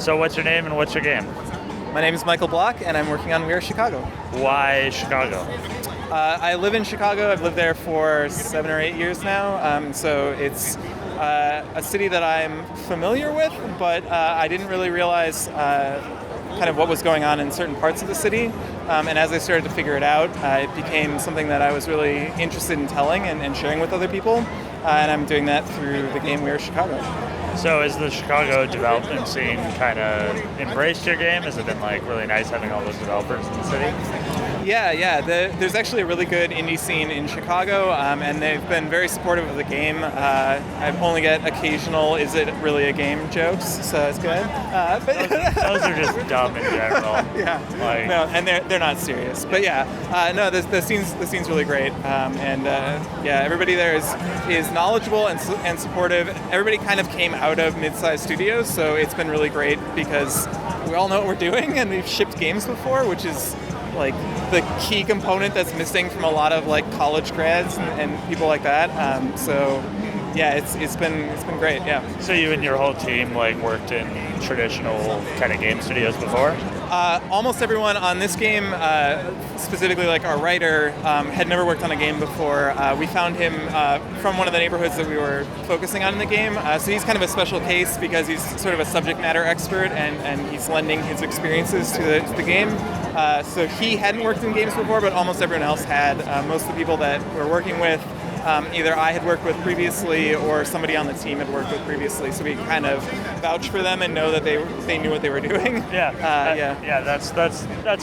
So what's your name and what's your game? My name is Michael Block, and I'm working on We Are Chicago. Why Chicago? I live in Chicago. I've lived there for 7 or 8 years now, so it's a city that I'm familiar with, but I didn't really realize kind of what was going on in certain parts of the city. And as I started to figure it out, it became something that I was really interested in telling and sharing with other people. And I'm doing that through the game We Are Chicago. So has the Chicago development scene kind of embraced your game? Has it been like really nice having all those developers in the city? Yeah. There's actually a really good indie scene in Chicago, and they've been very supportive of the game. I only get occasional "is it really a game" jokes, so it's good. Those are just dumb in general. Yeah. No, and they're not serious. But no, the scene's really great, and everybody there is knowledgeable and supportive. Everybody kind of came out of mid-sized studios, so it's been really great because we all know what we're doing, and we've shipped games before, which is like the key component that's missing from a lot of like college grads and people like that. It's been great. Yeah. So you and your whole team like worked in traditional kind of game studios before? Almost everyone on this game, specifically like our writer, had never worked on a game before. We found him from one of the neighborhoods that we were focusing on in the game. So he's kind of a special case because he's sort of a subject matter expert and he's lending his experiences to the game. So he hadn't worked in games before, but almost everyone else had. Most of the people that we're working with, either I had worked with previously or somebody on the team had worked with previously, so we kind of vouch for them and know that they knew what they were doing. That's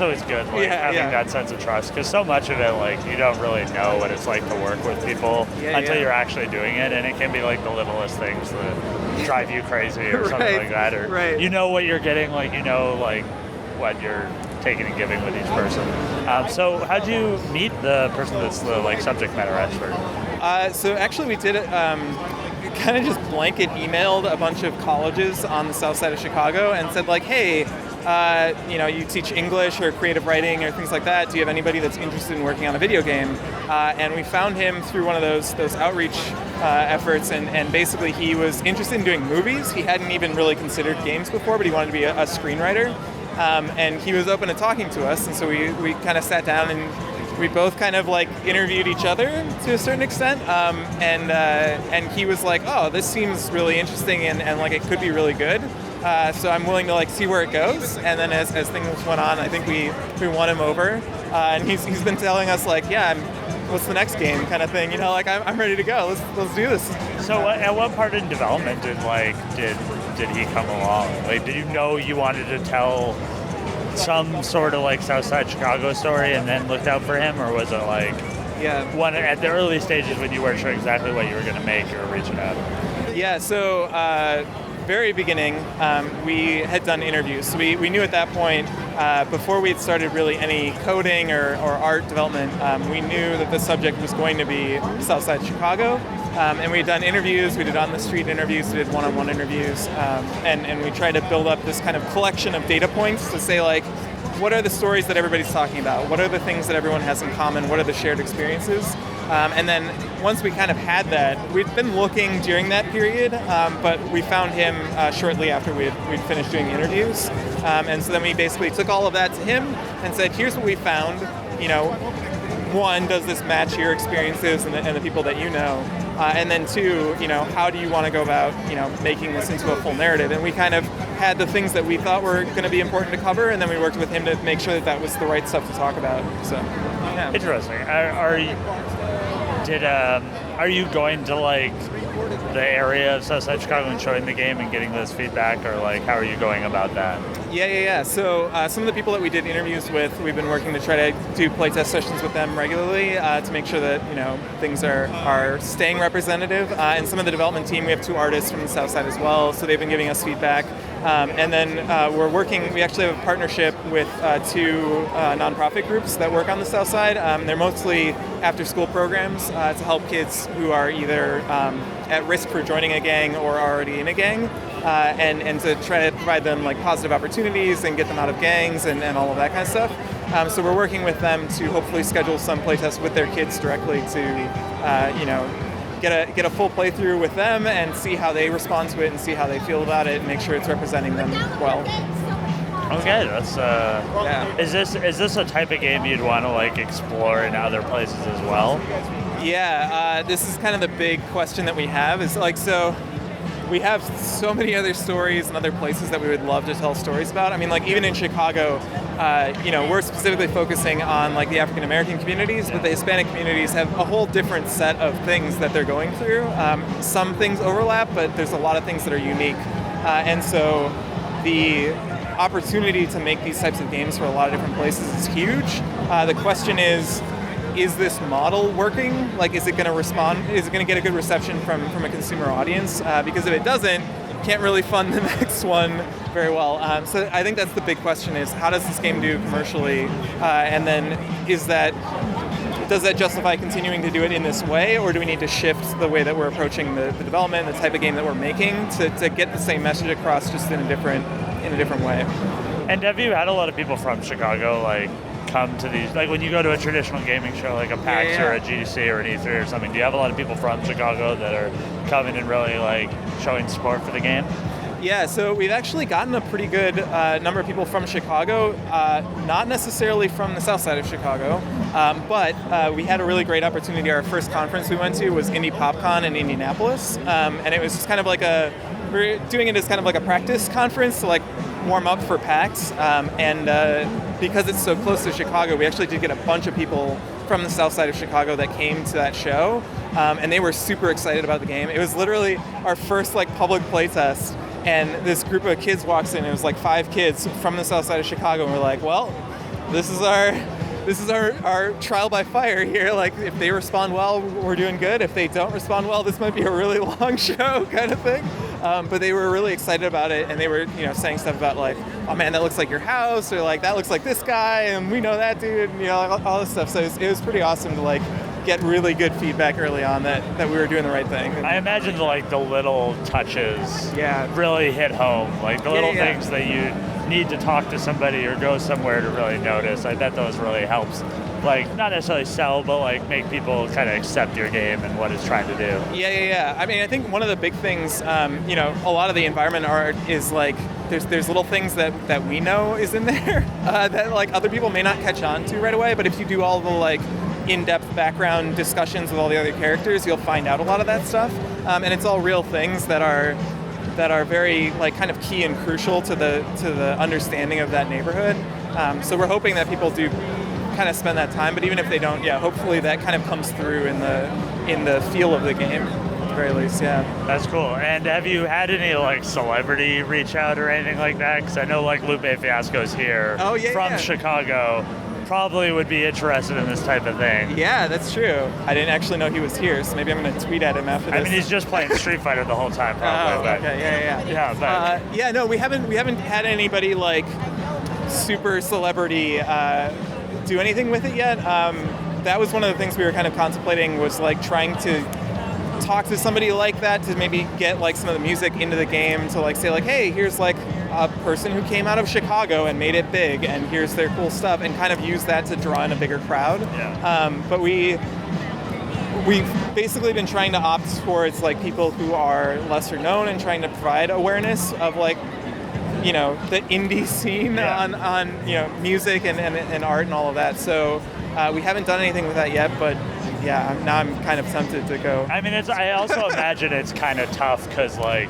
always good, having that sense of trust, because so much of it, like, you don't really know what it's like to work with people until you're actually doing it, and it can be like the littlest things that drive you crazy or something like that, or you know what you're getting, like, you know, like what you're taking and giving with each person. So how'd you meet the person that's the like subject matter expert? So actually we did it, kind of just blanket emailed a bunch of colleges on the south side of Chicago and said like, hey, you teach English or creative writing or things like that. Do you have anybody that's interested in working on a video game? And we found him through one of those outreach efforts, and basically he was interested in doing movies. He hadn't even really considered games before, but he wanted to be a screenwriter. And he was open to talking to us, and so we kind of sat down and we both kind of like interviewed each other to a certain extent, and he was like, oh, this seems really interesting and like it could be really good, so I'm willing to like see where it goes. And then as things went on, I think we won him over, and he's been telling us like, what's the next game kind of thing, like I'm ready to go, let's do this. So at what part in development did he come along? Like, did you know you wanted to tell some sort of like Southside Chicago story and then looked out for him, or was it like one at the early stages when you weren't sure exactly what you were going to make, you were reaching out? So very beginning, we had done interviews. So we knew at that point, before we had started really any coding or art development, we knew that the subject was going to be Southside Chicago. And we had done interviews, we did on-the-street interviews, we did one-on-one interviews, and we tried to build up this kind of collection of data points to say, like, what are the stories that everybody's talking about? What are the things that everyone has in common? What are the shared experiences? And then once we kind of had that, we'd been looking during that period, but we found him shortly after we'd finished doing the interviews. And so then we basically took all of that to him and said, here's what we found. One, does this match your experiences and the people that you know? And then two, how do you want to go about, making this into a full narrative? And we kind of had the things that we thought were going to be important to cover, and then we worked with him to make sure that was the right stuff to talk about. So, yeah. Interesting. Are you going to like the area of Southside Chicago and showing the game and getting this feedback, or like how are you going about that? Yeah. So some of the people that we did interviews with, we've been working to try to do playtest sessions with them regularly to make sure that things are staying representative. And some of the development team, we have 2 artists from the South Side as well, so they've been giving us feedback. And then we actually have a partnership with 2 nonprofit groups that work on the South Side. They're mostly after-school programs to help kids who are either at risk for joining a gang or already in a gang, and to try to provide them like positive opportunities and get them out of gangs and all of that kind of stuff. So we're working with them to hopefully schedule some playtests with their kids directly to get a full playthrough with them and see how they respond to it and see how they feel about it and make sure it's representing them well. Okay, that's Is this a type of game you'd want to like explore in other places as well? Yeah, this is kind of the big question that we have. Is like, so we have so many other stories and other places that we would love to tell stories about. I mean, like even in Chicago, we're specifically focusing on like the African American communities, but the Hispanic communities have a whole different set of things that they're going through. Some things overlap, but there's a lot of things that are unique, and so the opportunity to make these types of games for a lot of different places is huge. The question is this model working? Like, is it going to respond? Is it going to get a good reception from a consumer audience? Because if it doesn't, you can't really fund the next one very well. So I think that's the big question: is how does this game do commercially? And then does that justify continuing to do it in this way, or do we need to shift the way that we're approaching the development, the type of game that we're making, to get the same message across, just in a different way? And have you had a lot of people from Chicago like come to these, like when you go to a traditional gaming show like a PAX or a GDC or an E3 or something, do you have a lot of people from Chicago that are coming and really like showing support for the game? Yeah, so we've actually gotten a pretty good number of people from Chicago, not necessarily from the south side of Chicago, but we had a really great opportunity. Our first conference we went to was Indie PopCon in Indianapolis, and it was just kind of like we're doing it as kind of like a practice conference to like warm up for PAX, and because it's so close to Chicago, we actually did get a bunch of people from the south side of Chicago that came to that show, and they were super excited about the game. It was literally our first like public playtest, and this group of kids walks in. It was like 5 kids from the south side of Chicago, and we're like, well, this is our trial by fire here. Like, if they respond well, we're doing good. If they don't respond well, this might be a really long show kind of thing. But they were really excited about it, and they were, saying stuff about like, oh man, that looks like your house, or like, that looks like this guy, and we know that dude, and, all this stuff. So it was pretty awesome to like get really good feedback early on that we were doing the right thing. I imagine the little touches really hit home, like the little things that you need to talk to somebody or go somewhere to really notice. I bet those really helps, like not necessarily sell, but like make people kind of accept your game and what it's trying to do. Yeah. I mean, I think one of the big things, a lot of the environment art is like there's little things that we know is in there that like other people may not catch on to right away. But if you do all the like in-depth background discussions with all the other characters, you'll find out a lot of that stuff, and it's all real things that are very like kind of key and crucial to the understanding of that neighborhood. So we're hoping that people do kind of spend that time, but even if they don't, hopefully that kind of comes through in the feel of the game, at the very least. That's cool. And have you had any like celebrity reach out or anything like that? Because I know like Lupe Fiasco's here from Chicago. Probably would be interested in this type of thing. Yeah, that's true. I didn't actually know he was here, so maybe I'm going to tweet at him after this. I mean, he's just playing Street Fighter the whole time, probably. Okay, no, we haven't had anybody like super celebrity do anything with it yet. That was one of the things we were kind of contemplating, was like trying to talk to somebody like that to maybe get like some of the music into the game, to like say like, hey, here's like a person who came out of Chicago and made it big, and here's their cool stuff, and kind of use that to draw in a bigger crowd. But we've basically been trying to opt towards like people who are lesser known and trying to provide awareness of like, the indie scene on music and art and all of that. So we haven't done anything with that yet, but now I'm kind of tempted to go. I mean, I also imagine it's kind of tough because like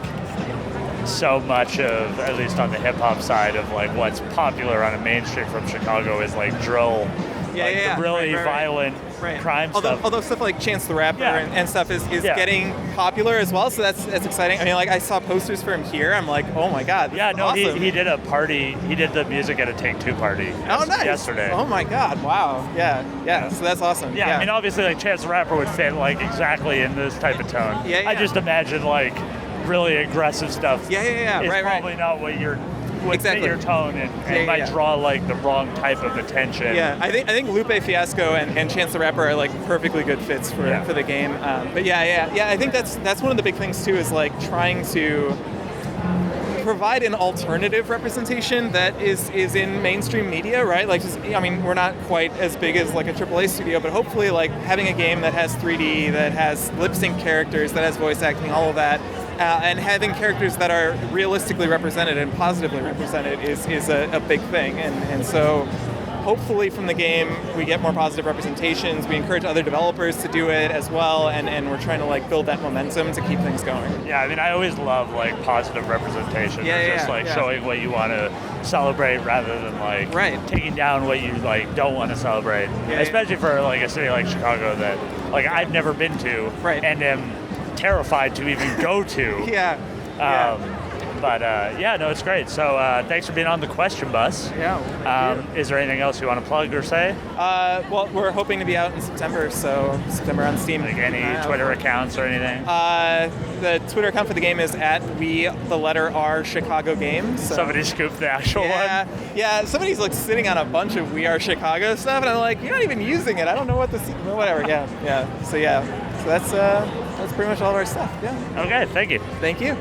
so much of, at least on the hip hop side of like what's popular on a main street from Chicago is like drill, the really violent crime stuff. Although stuff like Chance the Rapper and stuff is getting popular as well, so that's exciting. I mean, like I saw posters for him here. I'm like, oh my god, awesome. He did a party. He did the music at a Take-Two party. Nice. Yesterday. Oh my god, wow, yeah. So that's awesome. Yeah, I mean, obviously, like Chance the Rapper would fit like exactly in this type of tone. I just imagine like really aggressive stuff. It's probably not what would fit your tone and might draw like the wrong type of attention. I think Lupe Fiasco and Chance the Rapper are like perfectly good fits for the game. But I think that's one of the big things too, is like trying to provide an alternative representation that is in mainstream media, right? Like, we're not quite as big as like a AAA studio, but hopefully like having a game that has 3D, that has lip sync characters, that has voice acting, all of that, and having characters that are realistically represented and positively represented is a big thing. And so hopefully from the game we get more positive representations. We encourage other developers to do it as well, and we're trying to like build that momentum to keep things going. Yeah, I mean, I always love like positive representation. Showing what you want to celebrate rather than like taking down what you like don't want to celebrate. Especially for like a city like Chicago that like I've never been to and am terrified to even go to. But it's great. So thanks for being on the Question Bus. Is there anything else you want to plug or say? Well, we're hoping to be out in September, so September on Steam. Like any Twitter accounts or anything? The Twitter account for the game is @R Chicago Games. So. Somebody scooped the actual one? Yeah, somebody's like sitting on a bunch of We Are Chicago stuff, and I'm like, you're not even using it. I don't know what this is. Whatever, So that's pretty much all of our stuff. Okay, thank you. Thank you.